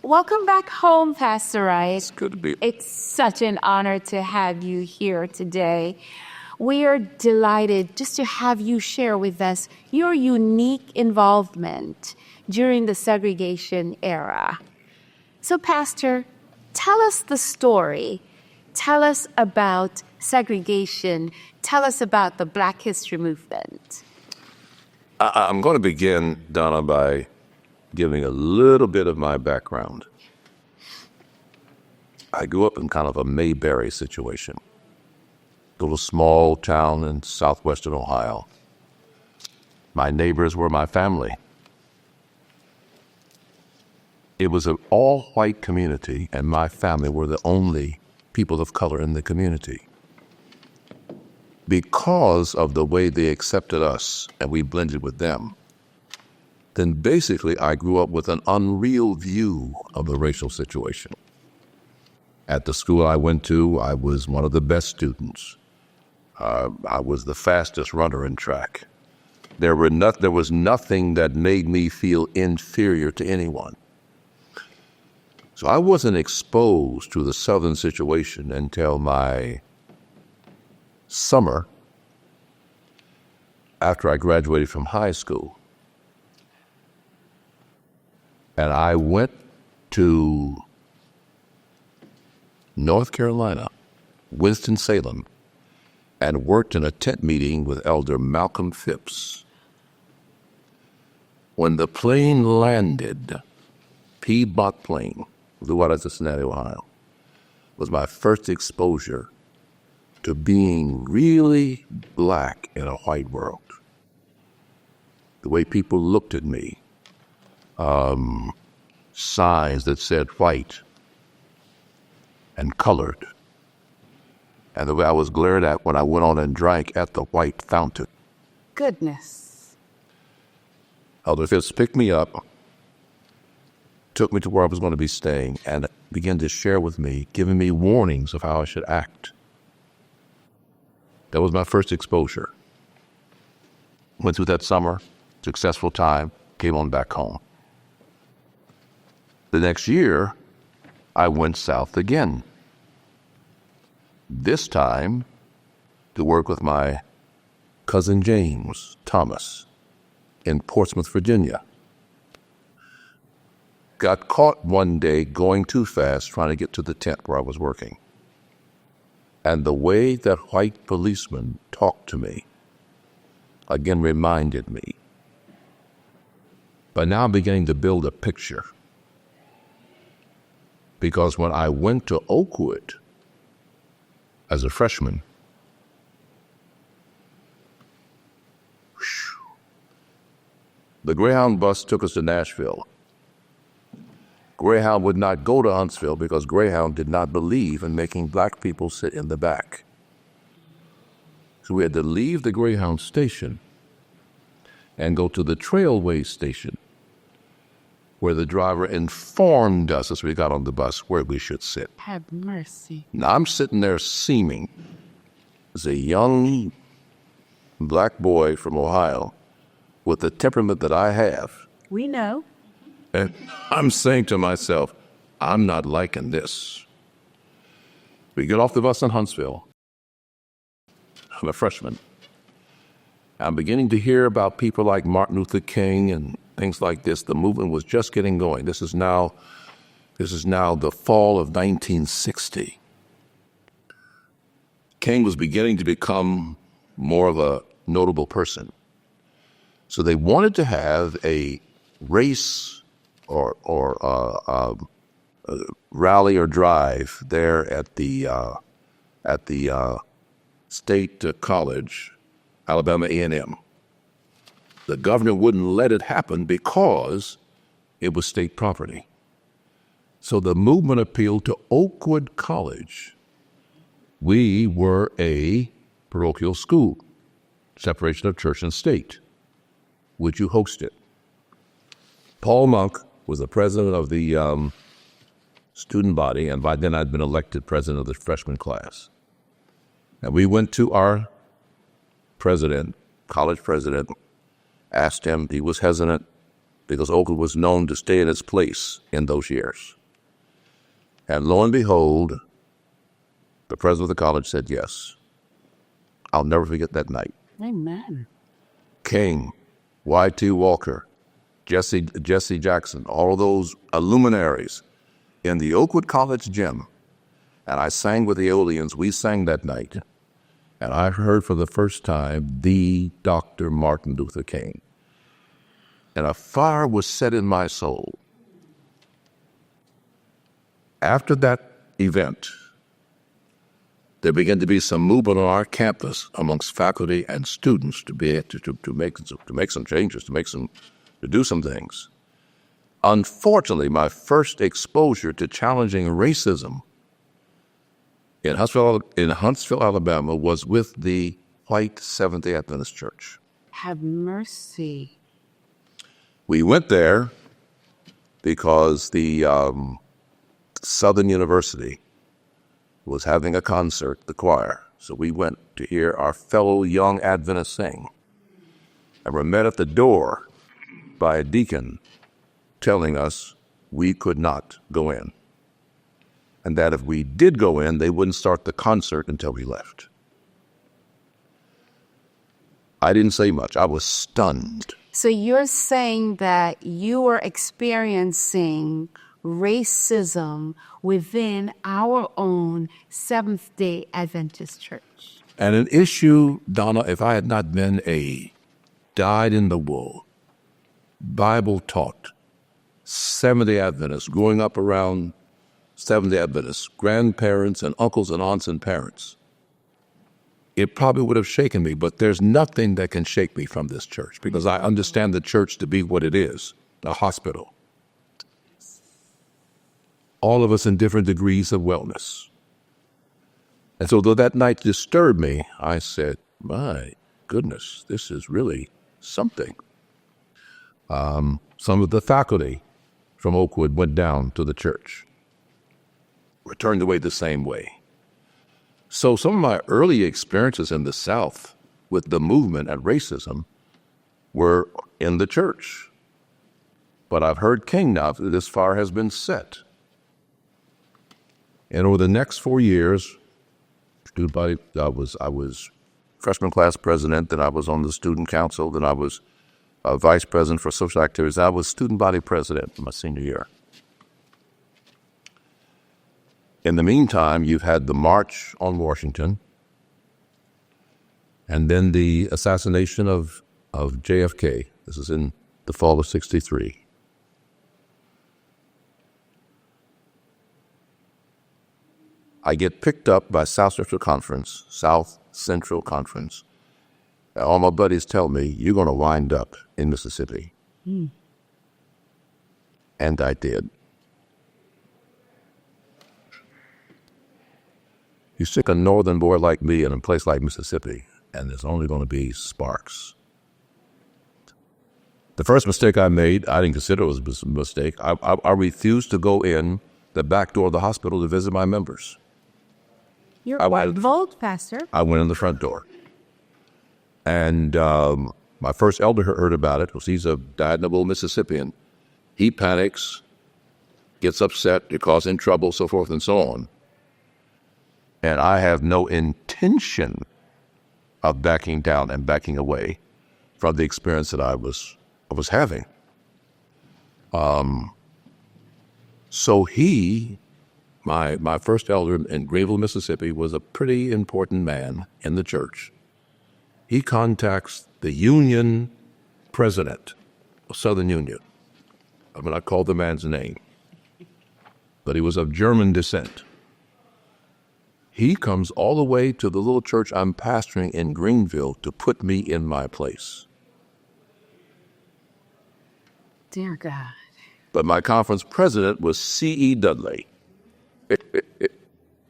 Welcome back home, Pastor Wright. It's good to be. It's such an honor to have you here today. We are delighted just to have you share with us your unique involvement during the segregation era. So, Pastor, tell us the story. Tell us about segregation. Tell us about the Black History Movement. I'm going to begin, Donna, by giving a little bit of my background. I grew up in kind of a Mayberry situation, a little small town in southwestern Ohio. My neighbors were my family. It was an all-white community, and my family were the only people of color in the community. Because of the way they accepted us and we blended with them, then basically I grew up with an unreal view of the racial situation. At the school I went to, I was one of the best students. I was the fastest runner in track. There was nothing that made me feel inferior to anyone. So I wasn't exposed to the Southern situation until my summer after I graduated from high school. And I went to North Carolina, Winston-Salem, and worked in a tent meeting with Elder Malcolm Phipps. When the plane landed, Piedmont plane, flew out of Cincinnati, Ohio, was my first exposure to being really black in a white world. The way people looked at me, signs that said white and colored, and the way I was glared at when I went on and drank at the white fountain. Goodness. Elder Phipps picked me up, took me to where I was going to be staying, and began to share with me, giving me warnings of how I should act. That was my first exposure. Went through that summer, successful time, came on back home. The next year, I went south again. This time to work with my cousin James Thomas in Portsmouth, Virginia. Got caught one day going too fast trying to get to the tent where I was working. And the way that white policeman talked to me again reminded me. But now I'm beginning to build a picture. Because when I went to Oakwood as a freshman, the Greyhound bus took us to Nashville. Greyhound would not go to Huntsville because Greyhound did not believe in making black people sit in the back. So we had to leave the Greyhound station and go to the Trailway station, where the driver informed us as we got on the bus where we should sit. Have mercy. Now I'm sitting there seeming as a young black boy from Ohio with the temperament that I have. We know. And I'm saying to myself, I'm not liking this. We get off the bus in Huntsville. I'm a freshman. I'm beginning to hear about people like Martin Luther King and things like this. The movement was just getting going. This is now the fall of 1960. King was beginning to become more of a notable person. So they wanted to have a race or rally or drive there at the State College, Alabama A&M. The governor wouldn't let it happen because it was state property. So the movement appealed to Oakwood College. We were a parochial school, separation of church and state. Would you host it? Paul Monk was the president of the student body, and by then I'd been elected president of the freshman class. And we went to our president, college president, asked him, he was hesitant, because Oakwood was known to stay in its place in those years. And lo and behold, the president of the college said yes. I'll never forget that night. Amen. King, Y.T. Walker, Jesse Jackson, all of those luminaries in the Oakwood College gym. And I sang with the Aeolians. We sang that night. And I heard for the first time the Dr. Martin Luther King. And a fire was set in my soul. After that event, there began to be some movement on our campus amongst faculty and students to be to make some changes, to do some things. Unfortunately, my first exposure to challenging racism in Huntsville, Alabama, was with the white Seventh-day Adventist Church. Have mercy. We went there because the Southern University was having a concert, the choir. So we went to hear our fellow young Adventists sing. And were met at the door by a deacon telling us we could not go in. And that if we did go in, they wouldn't start the concert until we left. I didn't say much. I was stunned. So you're saying that you were experiencing racism within our own Seventh-day Adventist Church. And an issue, Donna, if I had not been a dyed-in-the-wool, Bible-taught Seventh-day Adventist, growing up around Seventh-day Adventists, grandparents and uncles and aunts and parents, it probably would have shaken me, but there's nothing that can shake me from this church because I understand the church to be what it is, a hospital. All of us in different degrees of wellness. And so though that night disturbed me, I said, my goodness, this is really something. Some of the faculty from Oakwood went down to the church, returned away the same way. So some of my early experiences in the South with the movement and racism were in the church. But I've heard King now that this fire has been set. And over the next 4 years, I was freshman class president, then I was on the student council, then I was vice president for social activities. I was student body president in my senior year. In the meantime, you've had the March on Washington, and then the assassination of JFK. This is in the fall of '63. I get picked up by South Central Conference. All my buddies tell me, you're going to wind up in Mississippi. And I did. You stick a northern boy like me in a place like Mississippi, and there's only going to be sparks. The first mistake I made, I didn't consider it was a mistake. I refused to go in the back door of the hospital to visit my members. You're quite bold, Pastor. I went in the front door. And my first elder heard about it because he's a dyed-in-the-wool Mississippian. He panics, gets upset, you're causing trouble, so forth and so on. And I have no intention of backing down and backing away from the experience that I was having. So my first elder in Greenville, Mississippi, was a pretty important man in the church. He contacts the union president of Southern Union. I'm going to call the man's name, but he was of German descent. He comes all the way to the little church I'm pastoring in Greenville to put me in my place. Dear God. But my conference president was C.E. Dudley,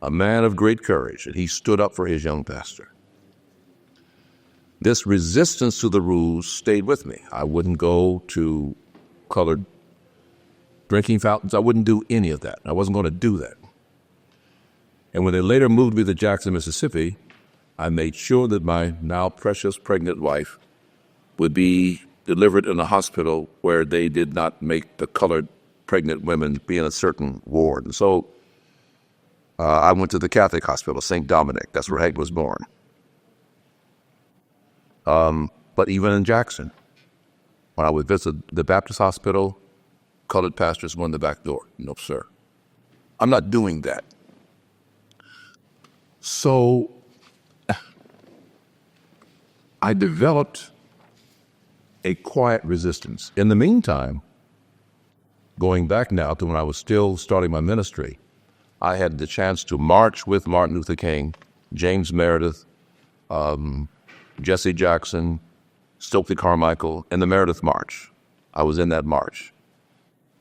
a man of great courage, and he stood up for his young pastor. This resistance to the rules stayed with me. I wouldn't go to colored drinking fountains. I wouldn't do any of that. I wasn't going to do that. And when they later moved me to Jackson, Mississippi, I made sure that my now precious pregnant wife would be delivered in a hospital where they did not make the colored pregnant women be in a certain ward. And so I went to the Catholic hospital, St. Dominic. That's where Hank was born. But even in Jackson, when I would visit the Baptist hospital, colored pastors went in the back door. No, sir. I'm not doing that. So I developed a quiet resistance. In the meantime, going back now to when I was still starting my ministry, I had the chance to march with Martin Luther King, James Meredith, Jesse Jackson, Stokely Carmichael, in the Meredith March. I was in that march.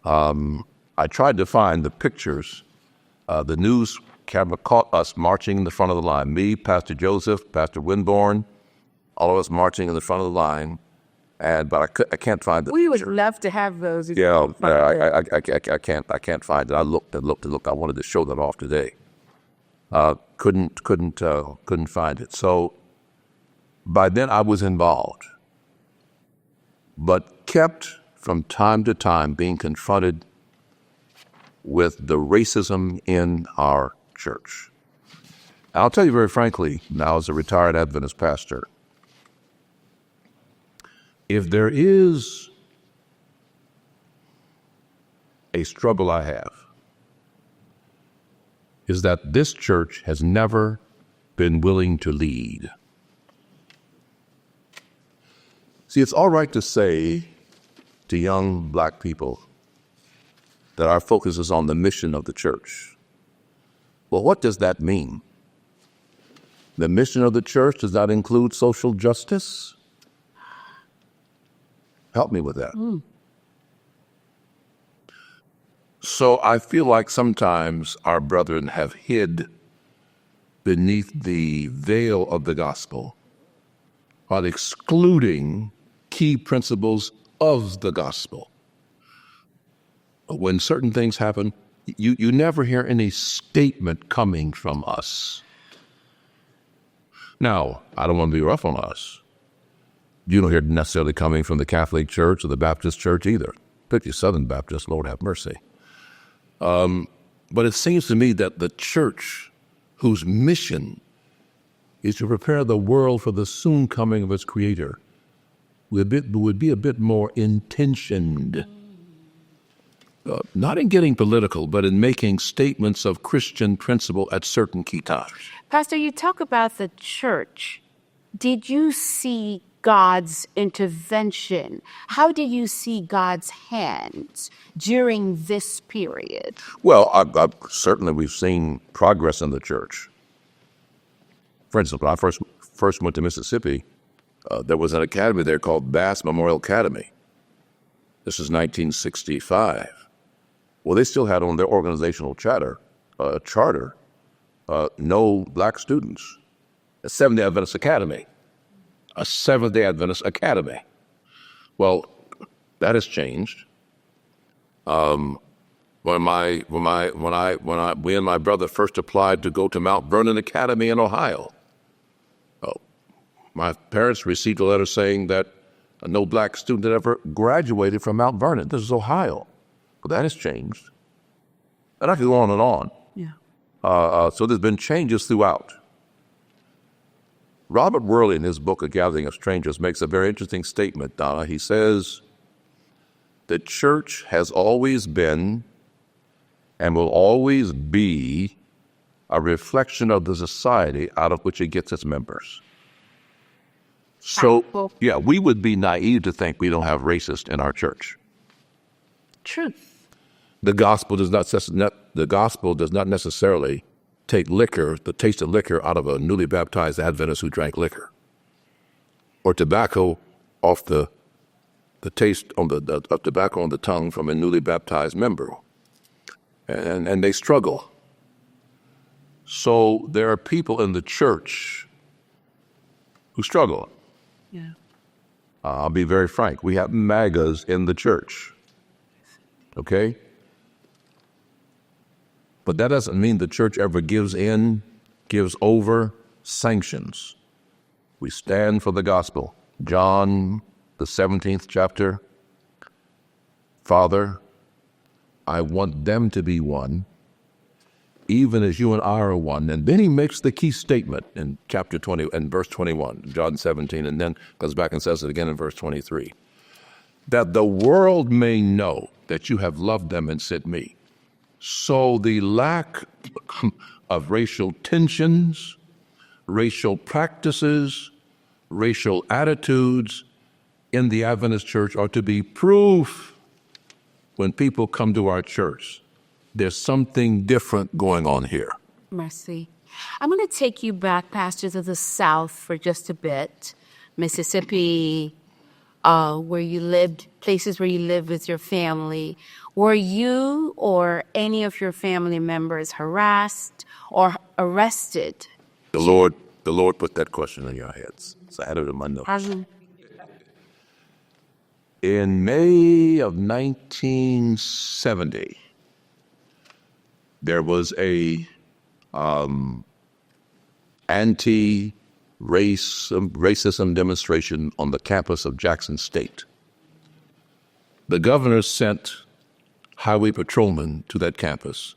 I tried to find the pictures. The news camera caught us marching in the front of the line. Me, Pastor Joseph, Pastor Winborn, all of us marching in the front of the line. But I can't find it. We would love to have those. Yeah, I can't find it. I looked and looked and looked. I wanted to show that off today. Couldn't find it. So by then I was involved, but kept from time to time being confronted with the racism in our church. And I'll tell you very frankly, now as a retired Adventist pastor, if there is a struggle I have, is that this church has never been willing to lead. See, it's all right to say to young black people that our focus is on the mission of the church. Well, what does that mean? The mission of the church does not include social justice? Help me with that. So I feel like sometimes our brethren have hid beneath the veil of the gospel while excluding key principles of the gospel. When certain things happen, you never hear any statement coming from us. Now, I don't want to be rough on us. You don't hear it necessarily coming from the Catholic Church or the Baptist Church either, particularly Southern Baptist, Lord have mercy. But it seems to me that the church, whose mission is to prepare the world for the soon coming of its Creator, would be a bit more intentioned, not in getting political, but in making statements of Christian principle at certain key times. Pastor, you talk about the church. Did you see God's intervention? How did you see God's hands during this period? Well, certainly we've seen progress in the church. For instance, when I first went to Mississippi, there was an academy there called Bass Memorial Academy. This is 1965. Well, they still had on their organizational charter, no black students. A Seventh-day Adventist Academy. A Seventh-day Adventist Academy. Well, that has changed. When we and my brother first applied to go to Mount Vernon Academy in Ohio, my parents received a letter saying that no black student had ever graduated from Mount Vernon. This is Ohio. But that has changed. And I could go on and on. Yeah. So there's been changes throughout. Robert Worley, in his book, A Gathering of Strangers, makes a very interesting statement, Donna. He says, the church has always been and will always be a reflection of the society out of which it gets its members. So, yeah, we would be naive to think we don't have racists in our church. Truth. The gospel does not necessarily take the taste of liquor out of a newly baptized Adventist who drank liquor, or tobacco off the taste of tobacco on the tongue from a newly baptized member, and they struggle. So there are people in the church who struggle. Yeah. I'll be very frank. We have MAGAs in the church. Okay? But that doesn't mean the church ever gives over, sanctions. We stand for the gospel. John the 17th chapter, Father, I want them to be one, even as you and I are one. And then he makes the key statement in chapter 20 and verse 21, John 17, and then goes back and says it again in verse 23, that the world may know that you have loved them and sent me. So the lack of racial tensions, racial practices, racial attitudes in the Adventist church are to be proof when people come to our church. There's something different going on here. Mercy. I'm going to take you back, Pastor, to the South for just a bit. Mississippi, where you lived, places where you lived with your family. Were you or any of your family members harassed or arrested? The Lord put that question in your heads. So I had it in my notes. In May of 1970, there was a anti-racism demonstration on the campus of Jackson State. The governor sent highway patrolmen to that campus,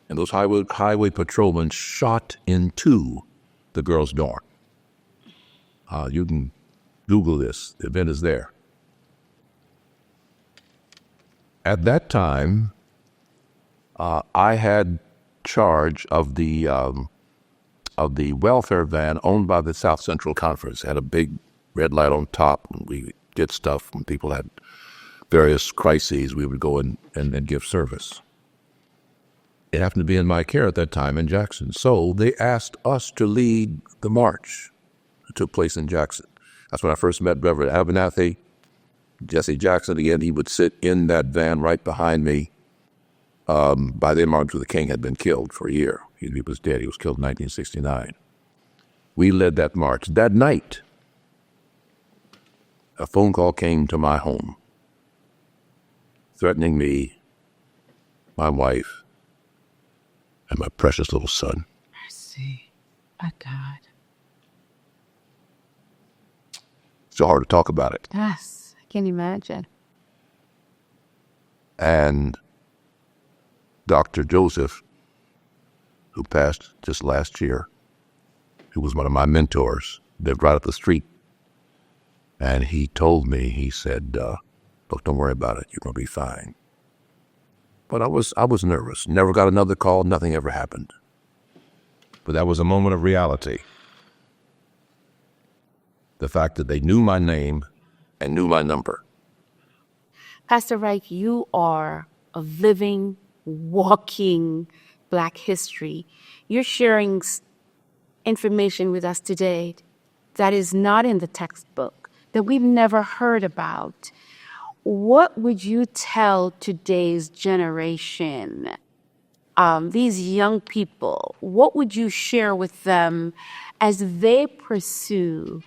and those highway patrolmen shot into the girls' dorm. You can Google this. The event is there. At that time, I had charge of the welfare van owned by the South Central Conference. It had a big red light on top, and we did stuff when people had various crises. We would go and give service. It happened to be in my care at that time in Jackson. So they asked us to lead the march that took place in Jackson. That's when I first met Reverend Abernathy. Jesse Jackson, again, he would sit in that van right behind me. By then, Martin Luther King had been killed for a year. He was dead. He was killed in 1969. We led that march. That night, a phone call came to my home, threatening me, my wife, and my precious little son. Mercy, my God. It's so hard to talk about it. Yes. Can you imagine? And Dr. Joseph, who passed just last year, who was one of my mentors, lived right up the street. And he told me, he said, look, don't worry about it. You're going to be fine. But I was nervous. Never got another call. Nothing ever happened. But that was a moment of reality. The fact that they knew my name and knew my number. Pastor Wright, you are a living, walking Black history. You're sharing information with us today that is not in the textbook, that we've never heard about. What would you tell today's generation, these young people? What would you share with them as they pursue,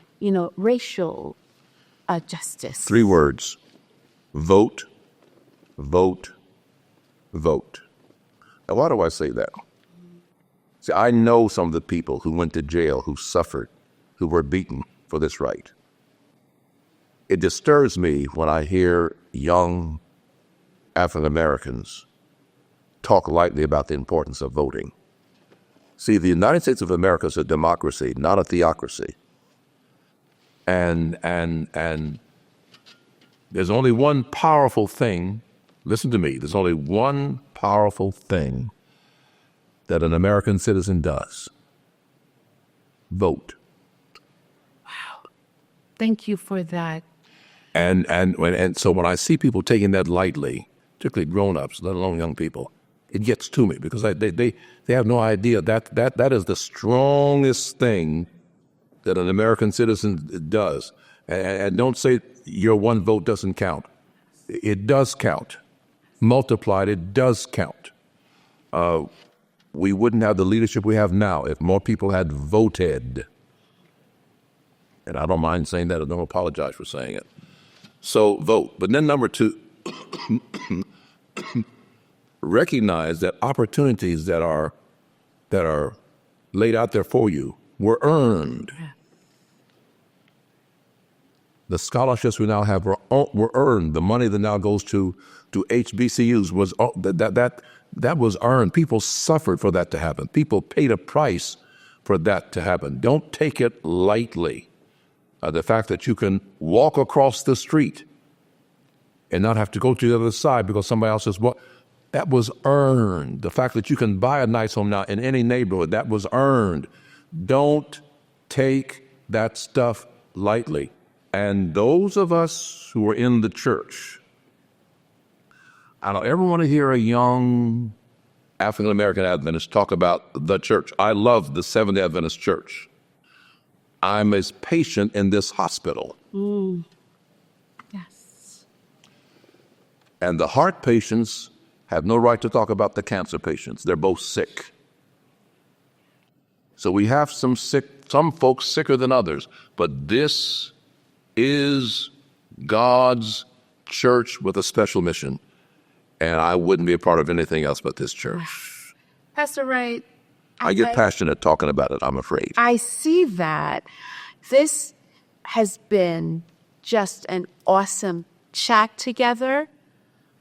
racial justice? 3 words: vote, vote, vote. Now, why do I say that? See, I know some of the people who went to jail, who suffered, who were beaten for this right. It disturbs me when I hear young African Americans talk lightly about the importance of voting. See, the United States of America is a democracy, not a theocracy. And there's only one powerful thing, listen to me, there's only one powerful thing that an American citizen does: vote. Wow. Thank you for that. And so when I see people taking that lightly, particularly grown-ups, let alone young people, it gets to me because they have no idea that is the strongest thing that an American citizen does. And don't say your one vote doesn't count. It does count. Multiplied, it does count. We wouldn't have the leadership we have now if more people had voted. And I don't mind saying that. I don't apologize for saying it. So vote. But then number 2, recognize that opportunities that are laid out there for you were earned. The scholarships we now have were earned. The money that now goes to HBCUs was that was earned. People suffered for that to happen. People paid a price for that to happen. Don't take it lightly. The fact that you can walk across the street and not have to go to the other side because somebody else says, well, that was earned. The fact that you can buy a nice home now in any neighborhood, that was earned. Don't take that stuff lightly. And those of us who are in the church, I don't ever want to hear a young African-American Adventist talk about the church. I love the Seventh-day Adventist Church. I'm a patient in this hospital. Yes. And the heart patients have no right to talk about the cancer patients. They're both sick. So we have some folks sicker than others, but this is God's church with a special mission. And I wouldn't be a part of anything else but this church. Pastor Wright, I get passionate talking about it, I'm afraid. I see that. This has been just an awesome chat together.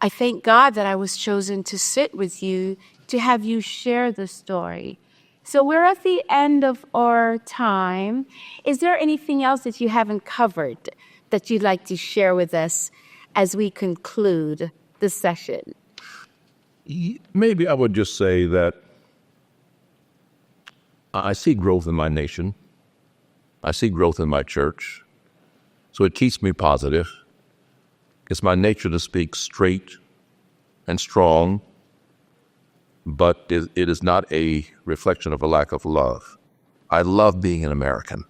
I thank God that I was chosen to sit with you, to have you share the story. So we're at the end of our time. Is there anything else that you haven't covered that you'd like to share with us as we conclude the session? Maybe I would just say that I see growth in my nation. I see growth in my church. So it keeps me positive. It's my nature to speak straight and strong, but it is not a reflection of a lack of love. I love being an American.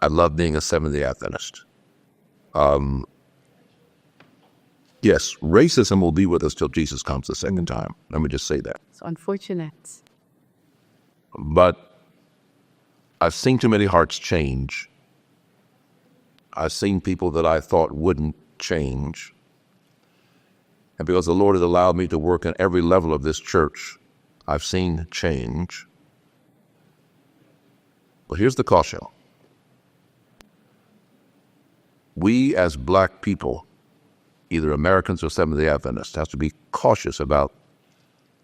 I love being a Seventh-day Adventist. Yes, racism will be with us till Jesus comes the second time. Let me just say that. It's unfortunate. But I've seen too many hearts change. I've seen people that I thought wouldn't change. And because the Lord has allowed me to work in every level of this church, I've seen change. But here's the caution. We as black people, either Americans or Seventh-day Adventists, have to be cautious about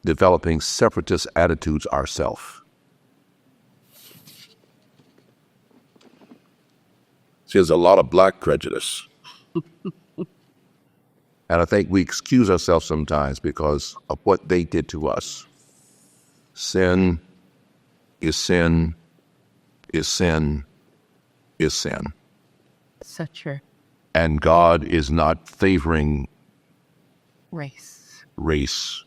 developing separatist attitudes ourselves. See, there's a lot of black prejudice. And I think we excuse ourselves sometimes because of what they did to us. Sin is sin is sin is sin. So true. And God is not favoring Race. race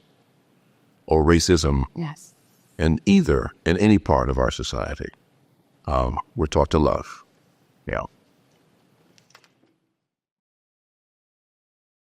or racism Yes. in any part of our society. We're taught to love. Yeah.